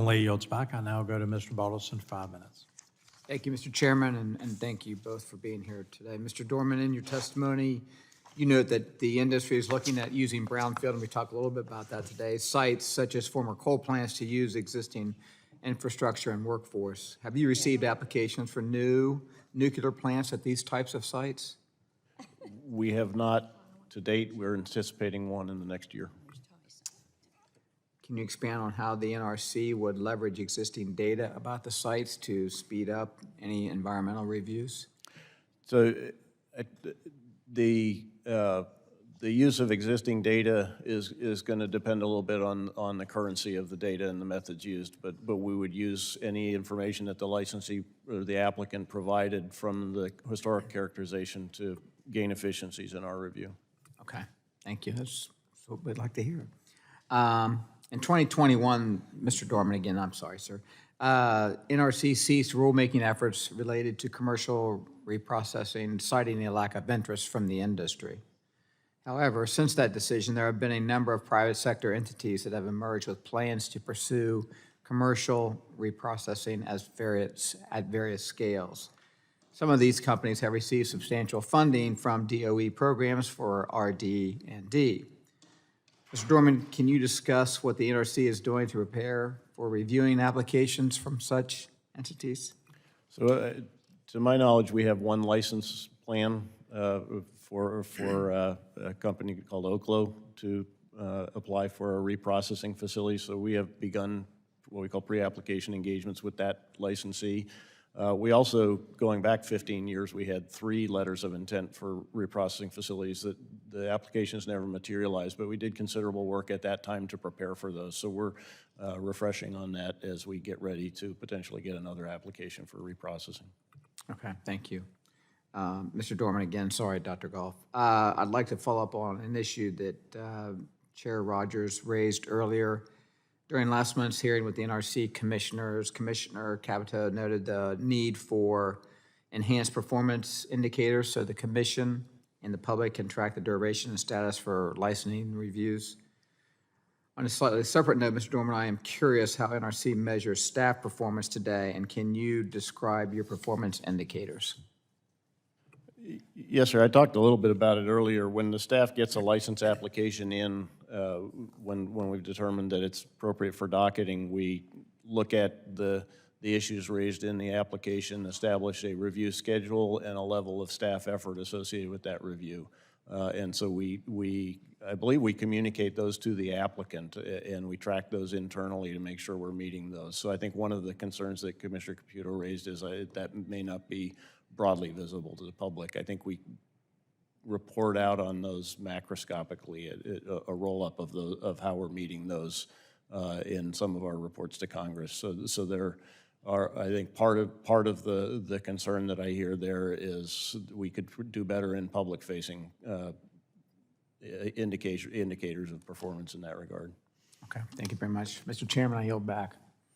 Lee yields back. I now go to Mr. Balderson for 5 minutes. Thank you, Mr. Chairman, and thank you both for being here today. Mr. Dorman, in your testimony, you note that the industry is looking at using brownfield, and we talked a little bit about that today, sites such as former coal plants to use existing infrastructure and workforce. Have you received applications for new nuclear plants at these types of sites? We have not to date. We're anticipating one in the next year. Can you expand on how the NRC would leverage existing data about the sites to speed up any environmental reviews? So the use of existing data is going to depend a little bit on the currency of the data and the methods used, but we would use any information that the licensee or the applicant provided from the historic characterization to gain efficiencies in our review. Okay, thank you. That's what we'd like to hear. In 2021, Mr. Dorman, again, I'm sorry, sir, NRC ceased rulemaking efforts related to commercial reprocessing, citing a lack of interest from the industry. However, since that decision, there have been a number of private sector entities that have emerged with plans to pursue commercial reprocessing at various scales. Some of these companies have received substantial funding from DOE programs for RD&D. Mr. Dorman, can you discuss what the NRC is doing to prepare for reviewing applications from such entities? So, to my knowledge, we have one license plan for a company called Oklo to apply for a reprocessing facility. So we have begun what we call pre-application engagements with that licensee. We also, going back 15 years, we had 3 letters of intent for reprocessing facilities that the applications never materialized, but we did considerable work at that time to prepare for those. So we're refreshing on that as we get ready to potentially get another application for reprocessing. Okay, thank you. Mr. Dorman, again, sorry, Dr. Goff. I'd like to follow up on an issue that Chair Rogers raised earlier. During last month's hearing with the NRC commissioners, Commissioner Capito noted the need for enhanced performance indicators so the commission and the public can track the duration and status for licensing reviews. On a slightly separate note, Mr. Dorman, I am curious how NRC measures staff performance today, and can you describe your performance indicators? Yes, sir. I talked a little bit about it earlier. When the staff gets a license application in, when we've determined that it's appropriate for docketing, we look at the issues raised in the application, establish a review schedule and a level of staff effort associated with that review. And so I believe we communicate those to the applicant, and we track those internally to make sure we're meeting those. So I think one of the concerns that Commissioner Caputo raised is that may not be broadly visible to the public. I think we report out on those macroscopically, a roll-up of how we're meeting those in some of our reports to Congress. So there are, I think, part of the concern that I hear there is we could do better in public-facing indicators of performance in that regard. Okay, thank you very much. Mr. Chairman, I yield back.